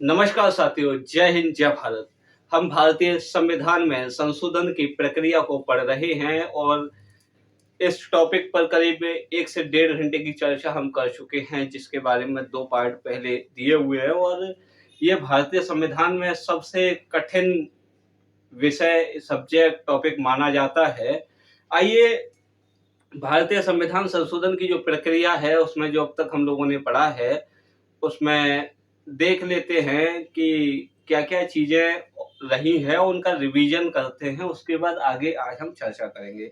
नमस्कार साथियों, जय हिंद, जय भारत। हम भारतीय संविधान में संशोधन की प्रक्रिया को पढ़ रहे हैं और इस टॉपिक पर करीब 1 से डेढ़ घंटे की चर्चा हम कर चुके हैं, जिसके बारे में 2 पार्ट पहले दिए हुए हैं और ये भारतीय संविधान में सबसे कठिन विषय, सब्जेक्ट, टॉपिक माना जाता है। आइए भारतीय संविधान संशोधन की जो प्रक्रिया है, उसमें जो अब तक हम लोगों ने पढ़ा है, उसमें देख लेते हैं कि क्या-क्या चीज़ें रही हैं, उनका रिवीजन करते हैं, उसके बाद आगे आज हम चर्चा करेंगे।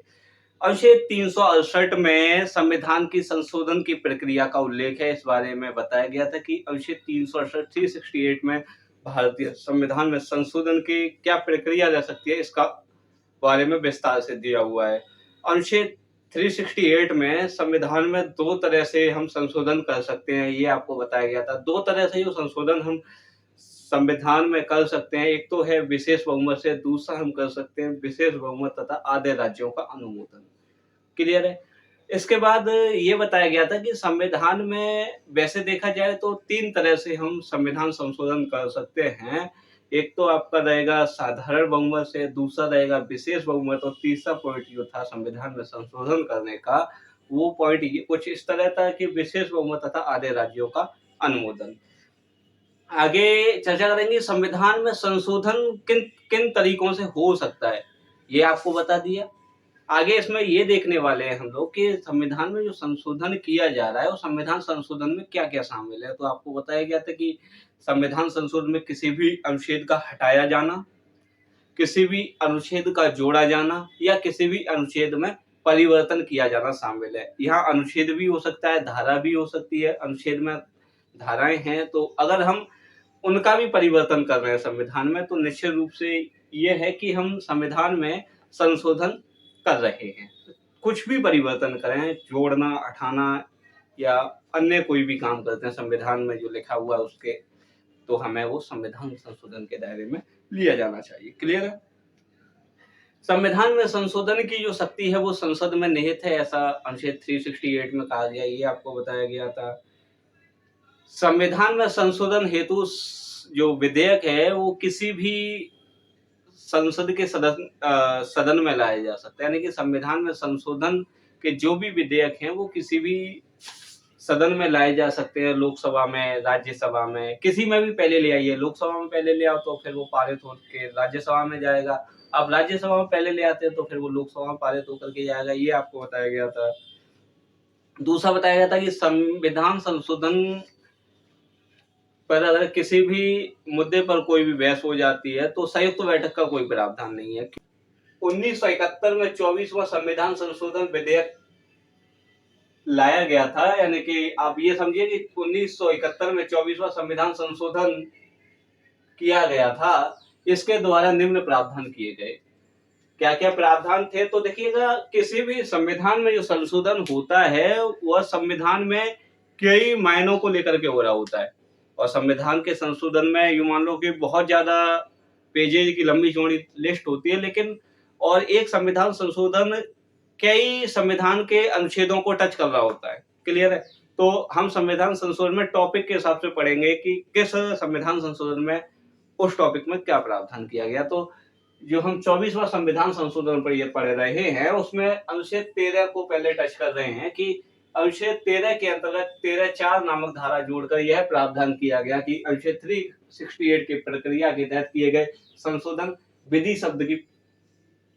अनुच्छेद 368 में संविधान की संशोधन की प्रक्रिया का उल्लेख है। इस बारे में बताया गया था कि अनुच्छेद 368 368 में भारतीय संविधान में संशोधन की क्या प्रक्रिया रह सकती है, इसका बारे में विस्तार से दिया हुआ है। अनुच्छेद 368 में संविधान में 2 तरह से हम संशोधन कर सकते हैं, ये आपको बताया गया था। 2 तरह से जो संशोधन हम संविधान में कर सकते हैं, एक तो है विशेष बहुमत से, दूसरा हम कर सकते हैं विशेष बहुमत तथा आधे राज्यों का अनुमोदन। क्लियर है? इसके बाद ये बताया गया था कि संविधान में वैसे देखा जाए तो 3 तरह से हम संविधान संशोधन कर सकते हैं। एक तो आपका रहेगा साधारण बहुमत से, दूसरा रहेगा विशेष बहुमत और तीसरा पॉइंट जो था संविधान में संशोधन करने का, वो पॉइंट ये कुछ इस तरह था कि विशेष बहुमत तथा आधे राज्यों का अनुमोदन। आगे चर्चा करेंगे संविधान में संशोधन किन किन तरीकों से हो सकता है, ये आपको बता दिया। आगे इसमें ये देखने वाले हैं हम लोग कि संविधान में जो संशोधन किया जा रहा है, वो संविधान संशोधन में क्या-क्या शामिल है। तो आपको बताया गया था कि संविधान संशोधन में किसी भी अनुच्छेद का हटाया जाना, किसी भी अनुच्छेद का जोड़ा जाना या किसी भी अनुच्छेद में परिवर्तन किया जाना शामिल है। यहाँ अनुच्छेद भी हो सकता है, धारा भी हो सकती है। अनुच्छेद में धाराएँ हैं, तो अगर हम उनका भी परिवर्तन कर रहे हैं संविधान में, तो निश्चित रूप से ये है कि हम संविधान में संशोधन कर रहे हैं। कुछ भी परिवर्तन करें, जोड़ना, हटाना या अन्य कोई भी काम करते हैं संविधान में जो लिखा हुआ है उसके, तो हमें वो संविधान संशोधन के दायरे में लिया जाना चाहिए। क्लियर है? संविधान में संशोधन की जो शक्ति है वो संसद में निहित है, ऐसा अनुच्छेद 368 में कहा गया, ये आपको बताया गया था। संविधान में संशोधन हेतु जो विधेयक है वो किसी भी संसद के सदन में लाए जा सकते हैं, यानी कि संविधान में संशोधन के जो भी विधेयक हैं वो किसी भी सदन में लाए जा सकते हैं, लोकसभा में, राज्यसभा में, किसी में भी पहले ले आइए। लोकसभा में पहले ले आओ तो फिर वो पारित होके राज्यसभा में जाएगा। अब राज्यसभा में पहले ले आते हैं तो फिर वो लोकसभा में पारित होकर के जाएगा, ये आपको बताया गया था। दूसरा बताया गया था कि संविधान संशोधन पर अगर किसी भी मुद्दे पर कोई भी बहस हो जाती है तो संयुक्त बैठक का कोई प्रावधान नहीं है। 1971 में 24वां संविधान संशोधन विधेयक लाया गया था, यानी कि आप ये समझिए कि 1971 में 24वां संविधान संशोधन किया गया था। इसके द्वारा निम्न प्रावधान किए गए। क्या-क्या प्रावधान थे? तो देखिएगा, किसी भी संविधान में जो संशोधन होता है, वह संविधान में कई मायनों को लेकर के हो रहा होता है। और संविधान के संशोधन में यूँ मान लो कि बहुत ज़्यादा पेजेज़ की लंबी-चौड़ी लिस्ट होती है, लेकिन और एक संविधान संशोधन कई संविधान के अनुच्छेदों को टच कर रहा होता है। क्लियर है? तो हम संविधान संशोधन में टॉपिक के हिसाब से पढ़ेंगे कि किस संविधान संशोधन में उस टॉपिक में क्या प्रावधान किया गया। तो जो हम 24वां संविधान संशोधन पर ये पढ़ रहे हैं, उसमें अनुच्छेद 13 को पहले टच कर रहे हैं कि अनुच्छेद 13 के अंतर्गत 13(4) नामक धारा जोड़कर यह प्रावधान किया गया कि अनुच्छेद 368 की प्रक्रिया के तहत किए गए संशोधन विधि शब्द की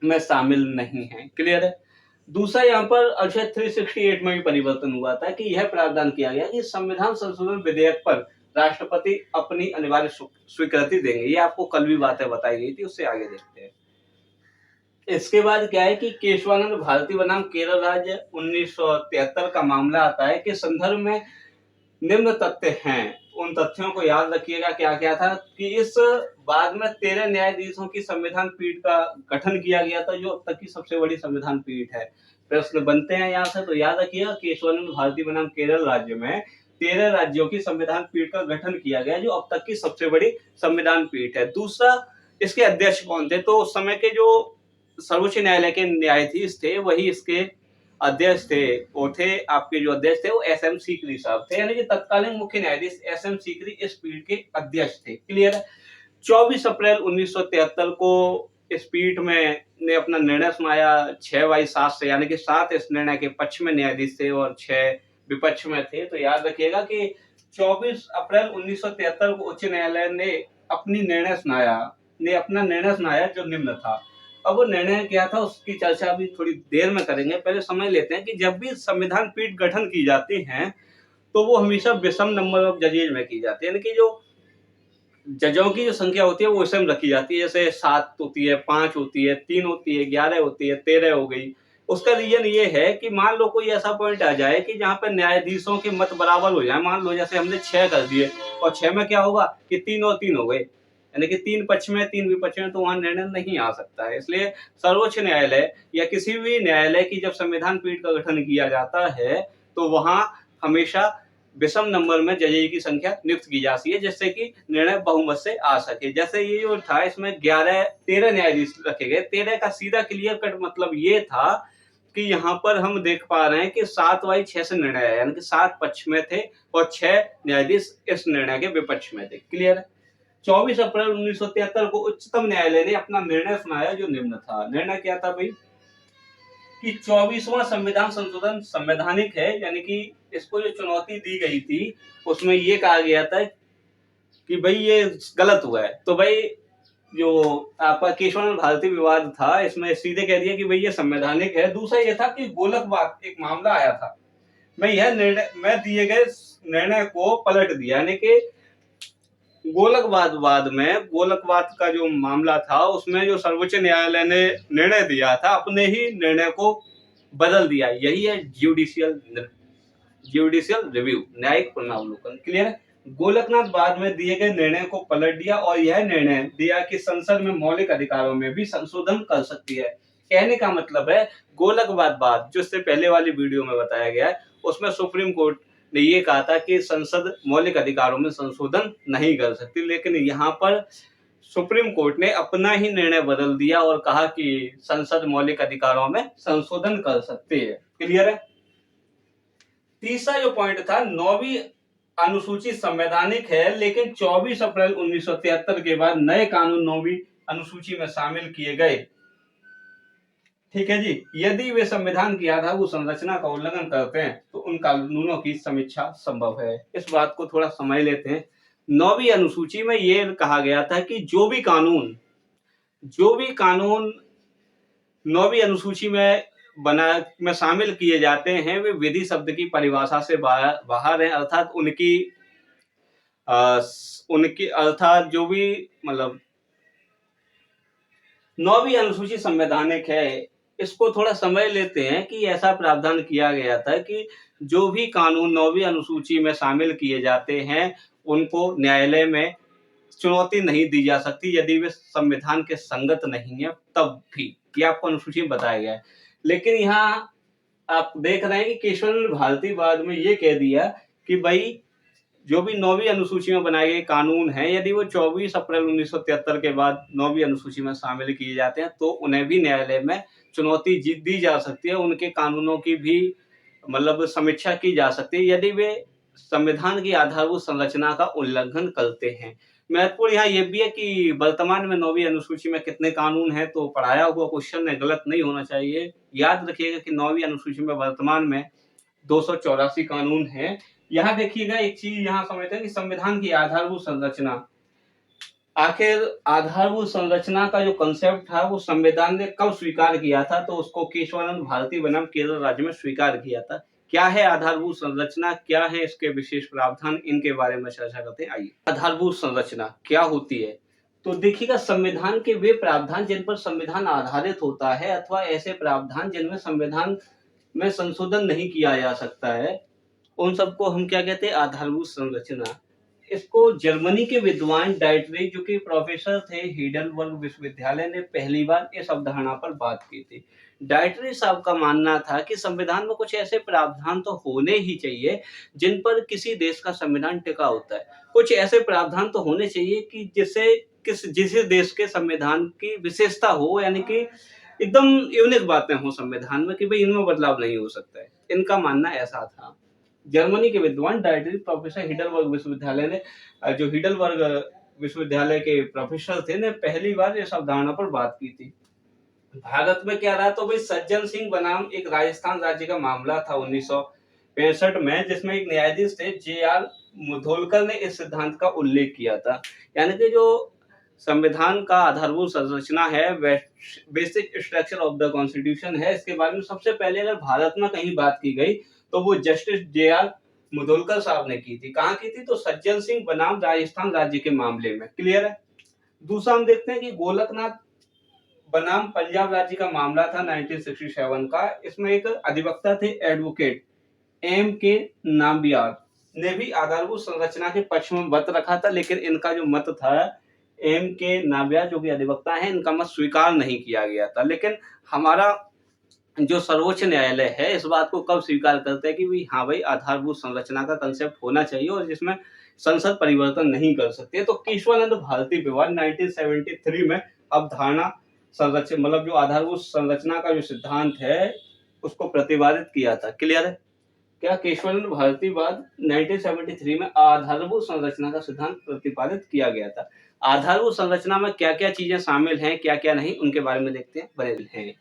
में शामिल नहीं है। क्लियर है? दूसरा, यहाँ पर अनुच्छेद 368 में भी परिवर्तन हुआ था कि यह प्रावधान किया गया कि संविधान संशोधन विधेयक पर राष्ट्रपति अपनी अनिवार्य स्वीकृति देंगे। ये आपको कल भी बातें बताई गई थी, उससे आगे देखते हैं। इसके बाद क्या है कि केशवानंद भारती बनाम केरल राज्य 1973 का मामला आता है कि संदर्भ में निम्न तथ्य हैं। उन तथ्यों को याद रखिएगा। क्या-क्या था कि इस बाद में 13 न्यायाधीशों की संविधान पीठ का गठन किया गया था, जो अब तक की सबसे बड़ी संविधान पीठ है। प्रश्न बनते हैं यहाँ से, तो याद रखिएगा केशवानंद भारती बनाम केरल राज्य में 13 राज्यों की संविधान पीठ का गठन किया गया, जो अब तक की सबसे बड़ी संविधान पीठ है। दूसरा, इसके अध्यक्ष कौन थे? तो उस समय के जो सर्वोच्च न्यायालय के न्यायाधीश थे, वही इसके अध्यक्ष थे, वो थे आपके जो अध्यक्ष थे वो एस.एम. सीकरी साहब थे, यानी कि तत्कालीन मुख्य न्यायाधीश एस.एम. सीकरी इस पीठ के अध्यक्ष थे। क्लियर है? 24 अप्रैल 1973 को इस पीठ में ने अपना निर्णय सुनाया 6/7 से, यानी कि 7 इस निर्णय के पक्ष में न्यायाधीश थे और 6 विपक्ष में थे। तो याद रखिएगा कि 24 अप्रैल 1973 को उच्च न्यायालय ने अपना निर्णय सुनाया जो निम्न था। अब वो निर्णय क्या था उसकी चर्चा अभी थोड़ी देर में करेंगे। पहले समझ लेते हैं कि जब भी संविधान पीठ गठन की जाती है तो वो हमेशा विषम नंबर ऑफ जजेज में की जाती है, यानी कि जो जजों की जो संख्या होती है वो विषम रखी जाती है। जैसे 7 होती है, 5 होती है, 3 होती है, 11 होती है, 13 हो गई। उसका रीजन ये है कि मान लो कोई ऐसा पॉइंट आ जाए कि जहाँ पे न्यायाधीशों के मत बराबर हो जाए। मान लो जैसे हमने 6 कर दिए और 6 में क्या होगा कि 3 और 3 हो गए, यानी कि 3 पक्ष में 3 विपक्ष में, तो वहां निर्णय नहीं आ सकता है। इसलिए सर्वोच्च न्यायालय या किसी भी न्यायालय की जब संविधान पीठ का गठन किया जाता है तो वहां हमेशा विषम नंबर में जजेज की संख्या नियुक्त की जाती है, जिससे कि निर्णय बहुमत से आ सके। जैसे ये जो था इसमें 13 न्यायाधीश रखे गए। 13 का सीधा क्लियर कट मतलब ये था कि यहाँ पर हम देख पा रहे हैं कि 7/6 से निर्णय आया, यानी कि 7 पक्ष में थे और 6 न्यायाधीश इस निर्णय के विपक्ष में थे। क्लियर है? 24 अप्रैल 1973 को उच्चतम न्यायालय ने अपना निर्णय सुनाया जो निम्न था। निर्णय क्या था भाई कि 24वां संविधान संशोधन संवैधानिक है, यानी कि इसको जो चुनौती दी गई थी उसमें ये कहा गया था कि भाई ये गलत हुआ है। तो भाई जो आपका केशवानंद भारती विवाद था इसमें सीधे कह दिया कि भाई ये संवैधानिक है। दूसरा ये था कि गोलकवाद एक मामला आया था, मैं दिए गए निर्णय को पलट दिया, यानी कि गोलकवाद का जो मामला था उसमें जो सर्वोच्च न्यायालय ने निर्णय दिया था अपने ही निर्णय को बदल दिया। यही है ज्यूडिशियल रिव्यू, न्यायिक पुनरावलोकन। क्लियर है? गोलकनाथ बाद में दिए गए निर्णय को पलट दिया और यह निर्णय दिया कि संसद में मौलिक अधिकारों में भी संशोधन कर सकती है। कहने का मतलब है गोलकनाथ बाद जो इससे पहले वाली वीडियो में बताया गया है उसमें सुप्रीम कोर्ट ने ये कहा था कि संसद मौलिक अधिकारों में संशोधन नहीं कर सकती, लेकिन यहाँ पर सुप्रीम कोर्ट ने अपना ही निर्णय बदल दिया और कहा कि संसद मौलिक अधिकारों में संशोधन कर सकती है। क्लियर है? तीसरा जो पॉइंट था 9वीं अनुसूची संवैधानिक है, लेकिन 24 अप्रैल 1973 के बाद नए कानून 9वीं अनुसूची में शामिल किए गए। ठीक है जी, यदि वे संविधान की आधारभूत संरचना का उल्लंघन करते हैं तो उन कानूनों की समीक्षा संभव है। इस बात को थोड़ा समझ लेते हैं। 9वीं अनुसूची में यह कहा गया था कि जो भी कानून 9वीं अनुसूची में शामिल किए जाते हैं वे विधि शब्द की परिभाषा से बाहर हैं, अर्थात अर्थात जो भी मतलब 9वीं अनुसूची संवैधानिक है। इसको थोड़ा समझ लेते हैं कि ऐसा प्रावधान किया गया था कि जो भी कानून 9वीं अनुसूची में शामिल किए जाते हैं उनको न्यायालय में चुनौती नहीं दी जा सकती यदि वे संविधान के संगत नहीं है, तब भी ये आपको अनुसूची में बताया गया है। लेकिन यहाँ आप देख रहे हैं कि केशवानंद भारती बाद में ये कह दिया कि भाई जो भी 9वीं अनुसूची में बनाए गए कानून हैं यदि वो 24 अप्रैल 1973 के बाद 9वीं अनुसूची में शामिल किए जाते हैं तो उन्हें भी न्यायालय में चुनौती दी जा सकती है, उनके कानूनों की भी मतलब समीक्षा की जा सकती है यदि वे संविधान की आधारभूत संरचना का उल्लंघन करते हैं। महत्वपूर्ण यहाँ ये भी है कि वर्तमान में 9वीं अनुसूची में कितने कानून हैं, तो पढ़ाया हुआ क्वेश्चन है, गलत नहीं होना चाहिए। याद रखिएगा कि 9वीं अनुसूची में वर्तमान में 284 कानून हैं। यहाँ देखिएगा एक चीज यहाँ समझते हैं कि संविधान की आधारभूत संरचना, आखिर आधारभूत संरचना का जो कंसेप्ट था वो संविधान ने कब स्वीकार किया था, तो उसको केशवानंद भारती बनाम केरल राज्य में स्वीकार किया था। क्या है आधारभूत संरचना, क्या है इसके विशेष प्रावधान, इनके बारे में चर्चा करते हैं। आइए, आधारभूत संरचना क्या होती है, तो देखिएगा संविधान के वे प्रावधान जिन पर संविधान आधारित होता है अथवा ऐसे प्रावधान जिनमें संविधान में संशोधन नहीं किया जा सकता है उन सबको हम क्या कहते हैं, आधारभूत संरचना। इसको जर्मनी के विद्वान डाइटरी जो कि प्रोफेसर थे हेडलबर्ग विश्वविद्यालय ने पहली बार इस अवधारणा पर बात की थी। डाइटरी साहब का मानना था कि संविधान में कुछ ऐसे प्रावधान तो होने ही चाहिए जिन पर किसी देश का संविधान टिका होता है। कुछ ऐसे प्रावधान तो होने चाहिए कि जिस देश के संविधान की विशेषता हो, यानी कि एकदम यूनिक बातें हों संविधान में कि भाई इनमें बदलाव नहीं हो सकता है। इनका मानना ऐसा था। जर्मनी के विद्वान डायटरी प्रोफेसर हिडलबर्ग विश्वविद्यालय ने जो हिडलबर्ग विश्वविद्यालय के प्रोफेसर थे ने पहली बार इस अवधारणा पर बात की थी। भारत में क्या रहा तो भाई सज्जन सिंह बनाम एक राजस्थान राज्य का मामला था 1965 में, जिसमें एक न्यायाधीश थे जे.आर. मुधोलकर ने इस सिद्धांत का उल्लेख किया था। यानी कि जो संविधान का आधारभूत संरचना है, basic structure of the constitution है, इसके बारे में सबसे पहले अगर भारत में कहीं बात की गई तो वो जस्टिस जे.आर. मुधोलकर साहब ने की थी। कहाँ की थी तो सज्जन सिंह बनाम राजस्थान राज्य के मामले में। क्लियर है। दूसरा हम देखते हैं कि गोलकनाथ बनाम पंजाब राज्य का मामला था 1967 का। इसमें एक अधिवक्ता थे एडवोकेट एम के नाम्बियार ने भी आधारभूत संरचना के पक्ष में मत रखा था, लेकिन इनका जो मत था एम के नाम्बियार जो कि अधिवक्ता है, इनका मत स्वीकार नहीं किया गया था। लेकिन हमारा जो सर्वोच्च न्यायालय है इस बात को कब स्वीकार करता है कि हाँ भाई आधारभूत संरचना का कंसेप्ट होना चाहिए और जिसमें संसद परिवर्तन नहीं कर सकती। तो केशवानंद भारती विवाद 1973 में अवधारणा संरचना मतलब जो आधारभूत संरचना का जो सिद्धांत है उसको प्रतिपादित किया था। क्लियर है। क्या केशवानंद भारतीवाद 1973 में आधारभूत संरचना का सिद्धांत प्रतिपादित किया गया था। आधारभूत संरचना में क्या क्या चीजें शामिल हैं, क्या क्या नहीं, उनके बारे में देखते हैं। बने हैं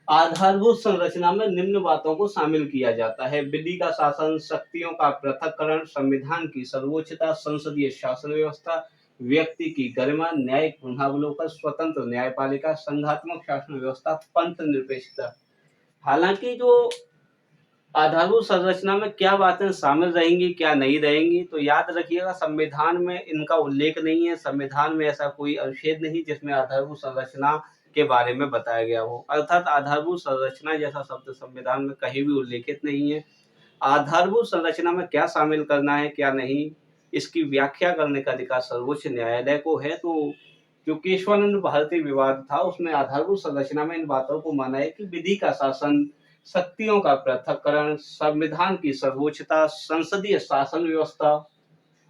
आधारभूत संरचना में निम्न बातों को शामिल किया जाता है: विधि का शासन, शक्तियों का पृथक्करण, संविधान की सर्वोच्चता, संसदीय शासन व्यवस्था, व्यक्ति की गरिमा, न्यायिक पुनरावलोकन, स्वतंत्र न्यायपालिका, संघात्मक शासन व्यवस्था, पंथ निरपेक्षता। हालांकि जो आधारभूत संरचना में क्या बातें शामिल रहेंगी क्या नहीं रहेंगी, तो याद रखिएगा संविधान में इनका उल्लेख नहीं है। संविधान में ऐसा कोई अनुच्छेद नहीं जिसमें आधारभूत संरचना के बारे में बताया गया हो। अर्थात आधारभूत संरचना जैसा शब्द संविधान में कहीं भी उल्लेखित नहीं है। आधारभूत संरचना में क्या शामिल करना है क्या नहीं, इसकी व्याख्या करने का अधिकार सर्वोच्च न्यायालय को है। तो जो केशवानंद भारती विवाद था उसमें आधारभूत संरचना में इन बातों को माना है कि विधि का शासन, शक्तियों का पृथक्करण, संविधान की सर्वोच्चता, संसदीय शासन व्यवस्था,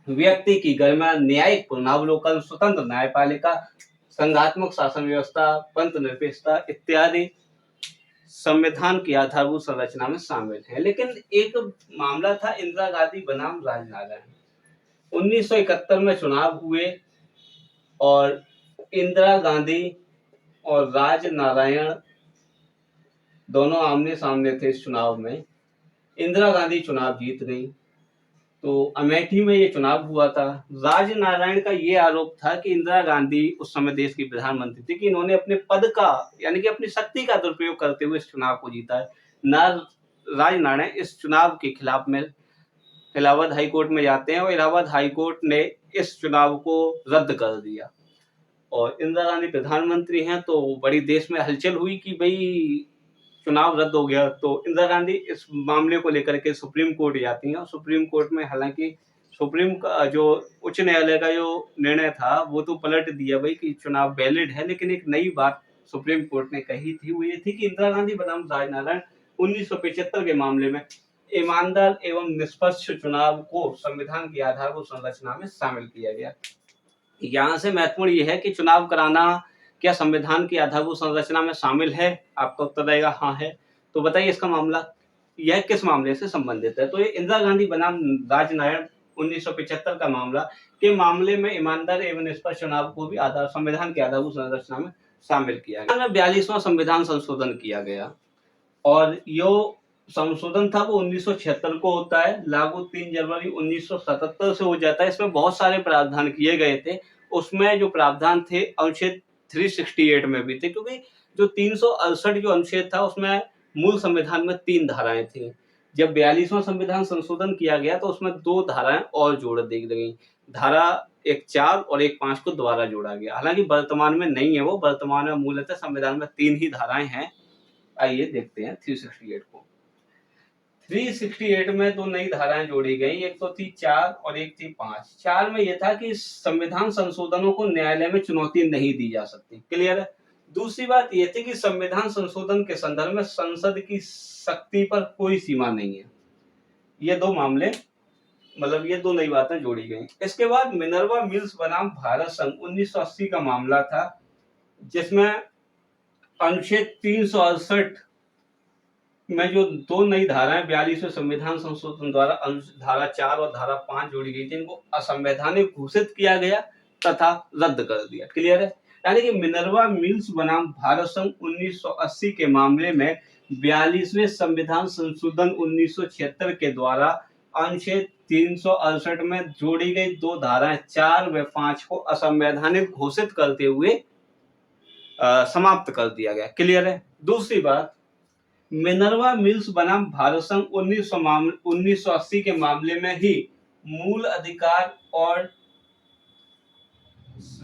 व्यक्ति की गरिमा, न्यायिक पुनरावलोकन, स्वतंत्र न्यायपालिका, संघात्मक शासन व्यवस्था, पंथ निरपेक्षता इत्यादि संविधान की आधारभूत संरचना में शामिल है। लेकिन एक मामला था इंदिरा गांधी बनाम राजनारायण। 1971 में चुनाव हुए और इंदिरा गांधी और राजनारायण दोनों आमने सामने थे इस चुनाव में। इंदिरा गांधी चुनाव जीत गई। तो अमेठी में ये चुनाव हुआ था। राजनारायण का ये आरोप था कि इंदिरा गांधी उस समय देश की प्रधानमंत्री थी कि इन्होंने अपने पद का यानी कि अपनी शक्ति का दुरुपयोग करते हुए इस चुनाव को जीता है। राजनारायण इस चुनाव के खिलाफ में इलाहाबाद हाई कोर्ट में जाते हैं और इलाहाबाद हाई कोर्ट ने इस चुनाव को रद्द कर दिया और इंदिरा गांधी प्रधानमंत्री हैं। तो बड़ी देश में हलचल हुई कि भाई चुनाव रद्द हो गया। तो इंदिरा गांधी इस मामले को लेकर के सुप्रीम कोर्ट जाती हैं और सुप्रीम कोर्ट में हालांकि सुप्रीम का जो उच्च न्यायालय का जो निर्णय था वो तो पलट दिया भाई कि चुनाव वैलिड है, लेकिन एक नई बात सुप्रीम कोर्ट ने कही थी वो ये थी कि इंदिरा गांधी बनाम राजनारायण 1975 के मामले में ईमानदार एवं निष्पक्ष चुनाव को संविधान की आधारभूत संरचना में शामिल किया गया। यहाँ से महत्वपूर्ण ये है कि चुनाव कराना क्या संविधान की आधारभूत संरचना में शामिल है। आपका उत्तर रहेगा हाँ है। तो बताइए इसका मामला यह किस मामले से संबंधित है। तो ये इंदिरा गांधी बनाम राजनारायण 1975 का मामला के मामले में ईमानदार एवं निष्पक्ष चुनाव को भी आधार संविधान की आधारभूत संरचना में शामिल किया गया। 42वां संविधान संशोधन किया गया और यो संशोधन था वो 1976 को होता है, लागू 3 जनवरी 1977 से हो जाता है। इसमें बहुत सारे प्रावधान किए गए थे। उसमें जो प्रावधान थे अनुच्छेद 368 में भी थे, क्योंकि जो 368 जो अनुच्छेद था उसमें मूल संविधान में 3 धाराएं थी। जब 42वां संविधान संशोधन किया गया तो उसमें 2 धाराएं और जोड़ दी गई। धारा एक 4 और एक 5 को दोबारा जोड़ा गया। हालांकि वर्तमान में नहीं है, वो वर्तमान में मूलतः संविधान में 3 ही धाराएं हैं। आइए देखते हैं 368 को। 368 में 2 नई धाराएं जोड़ी गई, एक तो थी 4 और एक थी 5। 4 में यह था कि संविधान संशोधनों को न्यायालय में चुनौती नहीं दी जा सकती। क्लियर है। दूसरी बात यह थी कि संविधान संशोधन के संदर्भ में संसद की शक्ति पर कोई सीमा नहीं है। ये 2 मामले मतलब ये 2 नई बातें जोड़ी गई। इसके बाद मिनर्वा मिल्स बनाम भारत संघ 1980 का मामला था, जिसमें अनुच्छेद 368 में जो दो नई धाराएं 42वें संविधान संशोधन द्वारा धारा 4 और धारा 5 जोड़ी गई थी, इनको असंवैधानिक घोषित किया गया तथा रद्द कर दिया। क्लियर है? यानी कि मिनर्वा मिल्स बनाम भारत संघ 1980 के मामले में 42वें संविधान संशोधन 1976 के द्वारा अनुच्छेद 368 में जोड़ी गई दो धाराएं 4 व 5 को असंवैधानिक घोषित करते हुए समाप्त कर दिया गया। क्लियर है? दूसरी बात, मिनर्वा मिल्स बनाम भारत संघ 1980 के मामले में ही मूल अधिकार और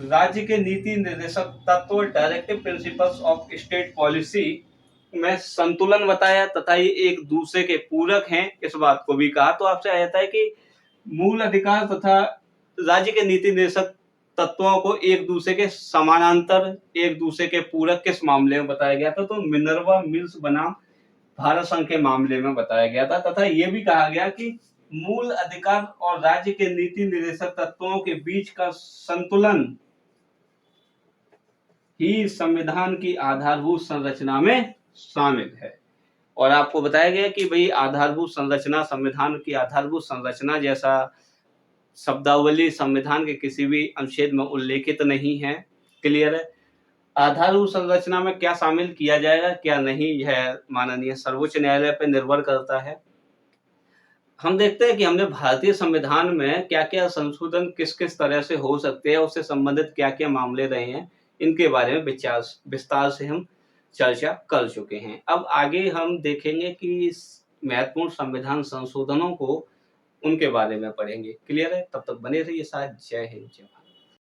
राज्य के नीति निर्देशक तत्व directive principles of state policy में संतुलन बताया तथा ये एक दूसरे के पूरक हैं, इस बात को भी कहा। तो आपसे आ जाता है कि मूल अधिकार तथा राज्य के नीति निर्देशक तत्वों को एक दूसरे के समानांतर, एक दूसरे के पूरक किस मामले में बताया गया था? तो मिनर्वा मिल्स बनाम भारत संघ के मामले में बताया गया था तथा यह भी कहा गया कि मूल अधिकार और राज्य के नीति निर्देशक तत्वों के बीच का संतुलन ही संविधान की आधारभूत संरचना में शामिल है। और आपको बताया गया कि भाई आधारभूत संरचना, संविधान की आधारभूत संरचना जैसा शब्दावली संविधान के किसी भी अनुच्छेद में उल्लेखित नहीं है। क्लियर है? आधारभूत संरचना में क्या शामिल किया जाएगा क्या नहीं, यह माननीय सर्वोच्च न्यायालय पर निर्भर करता है। हम देखते हैं कि हमने भारतीय संविधान में क्या क्या संशोधन किस किस तरह से हो सकते हैं, उससे संबंधित क्या क्या मामले रहे हैं, इनके बारे में विस्तार से हम चर्चा कर चुके हैं। अब आगे हम देखेंगे कि महत्वपूर्ण संविधान संशोधनों को, उनके बारे में पढ़ेंगे। क्लियर है? तब तक बने रहिए साथ। जय हिंद, जय भारत।